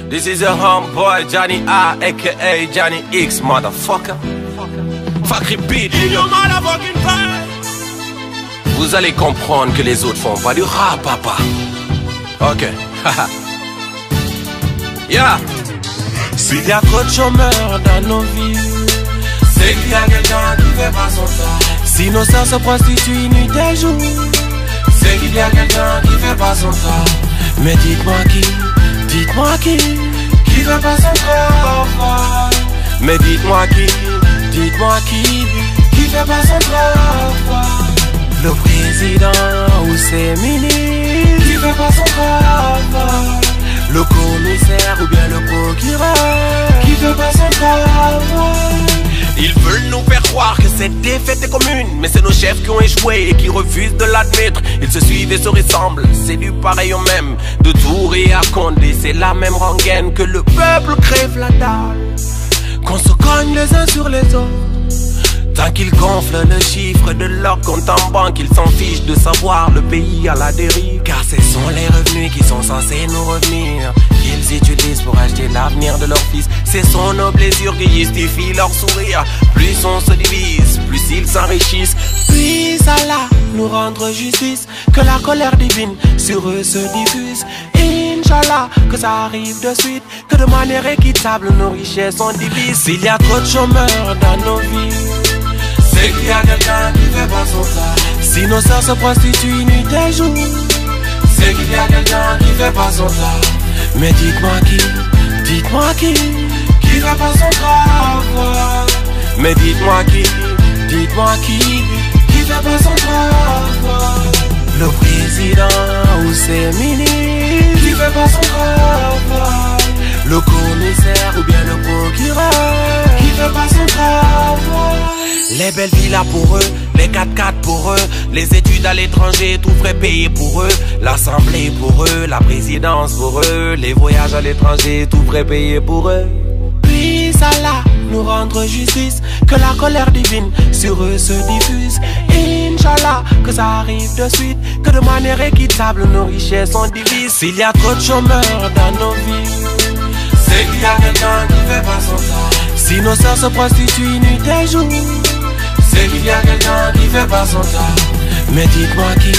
This is a homeboy, Johnny A, aka Johnny X, motherfucker. Fuck repeat. In your motherfucking face. Vous allez comprendre que les autres font pas du rap, papa. Ok. Yeah. S'il y a trop de chômeurs dans nos vies, c'est qu'il y a quelqu'un qui fait pas son taf. Si nos sœurs se prostituent nuit et jour, c'est qu'il y a quelqu'un qui fait pas son taf. Mais dites-moi qui fait pas son travail. Mais dites-moi qui fait pas son travail. Le président ou ses ministres qui fait pas son travail. Le commissaire ou bien le procureur qui fait pas son travail. Ils veulent nous faire croire que cette défaite est commune, mais c'est nos chefs qui ont échoué et qui refusent de l'admettre. Ils se suivent et se ressemblent, c'est du pareil au même. De Touré à Condé, c'est la même rengaine. Que le peuple crève la dalle, qu'on se cogne les uns sur les autres. Tant qu'ils gonflent le chiffre de leur compte en banque, ils s'en fichent de savoir le pays à la dérive. Car ce sont les revenus qui sont censés nous revenir, qu'ils utilisent pour acheter l'avenir de leur fils. Ce sont nos blessures qui justifient leur sourire. Plus on se divise, plus ils s'enrichissent. Puis Allah nous rendre justice, que la colère divine sur eux se diffuse. Inch'Allah, que ça arrive de suite, que de manière équitable nos richesses sont divisées. S'il y a trop de chômeurs dans nos vies, c'est qu'il y a quelqu'un qui fait pas son taf. Si nos sœurs se prostituent nuit et jour, c'est qu'il y a quelqu'un qui fait pas son taf. Mais dites-moi qui fait pas son travail. Mais dites-moi qui fait pas son travail. Le président ou ses ministres qui fait pas son travail. Le commissaire ou bien le procureur qui fait pas son travail. Les belles villas pour eux, les 4x4 pour eux, les études à l'étranger, tout frais payé pour eux, l'assemblée pour eux, la présidence pour eux, les voyages à l'étranger, tout frais payé pour eux. Puis Allah nous rendre justice, que la colère divine sur eux se diffuse. Inch'Allah, que ça arrive de suite, que de manière équitable nos richesses sont divisées. S'il y a trop de chômeurs dans nos vies, c'est qu'il y a quelqu'un qui fait pas son taf. Si nos sœurs se prostituent nuit et jour, c'est qu'il y a quelqu'un qui fait pas son taf. Mais dites-moi qui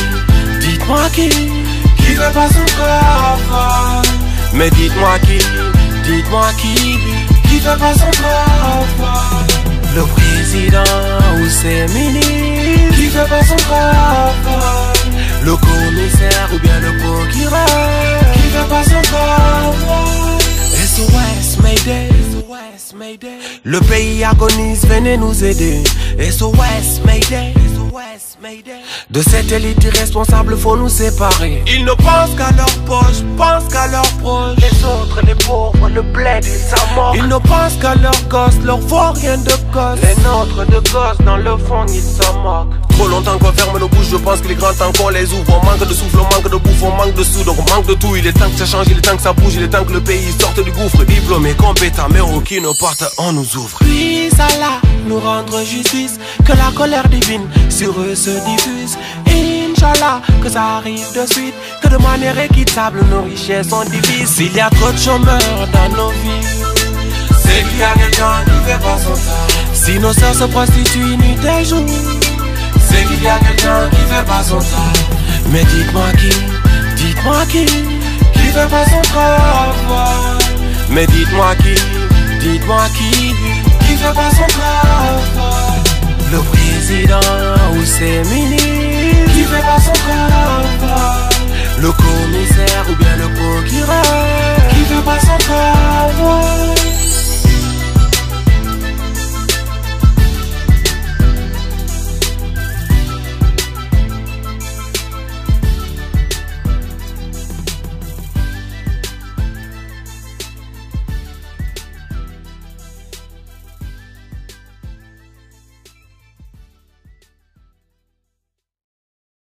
fait pas son travail. Mais dites-moi qui fait pas son travail. Le président ou ses ministres qui fait pas son travail. Le commissaire ou bien le procureur qui fait pas son travail. SOS Mayday, SOS Mayday. Le pays agonise, venez nous aider. SOS Mayday, SOS Mayday. De cette élite irresponsable, faut nous séparer. Ils ne pensent qu'à leur poche, pensent qu'à leurs proches. Les autres, les pauvres, le bled, ils s'en moquent. Ils ne pensent qu'à leurs gosses, leur vaut rien de gosse. Les nôtres de gosses, dans le fond, ils s'en moquent. Trop longtemps qu'on ferme nos bouches, je pense qu'il est grand temps qu'on les ouvre. On manque de souffle, on manque de bouffe, on manque de sous, donc on manque de tout. Il est temps que ça change, il est temps que ça bouge, il est temps que le pays sorte du gouffre. Diplômés, compétents, mais aucune porte, on nous ouvre. Puis Allah nous rendre justice, que la colère divine sur eux se diffuse. Inch'Allah, que ça arrive de suite, que de manière équitable nos richesses sont divisées. S'il y a trop de chômeurs dans nos vies, c'est qu'il y a quelqu'un qui fait pas son taf. Si nos sœurs se prostituent nuit et jour, c'est qu'il y a quelqu'un qui fait pas son taf. Mais dites-moi qui fait pas son travail. Mais dites-moi qui fait pas son travail. Le président ou ses ministres qui fait pas son travail. Le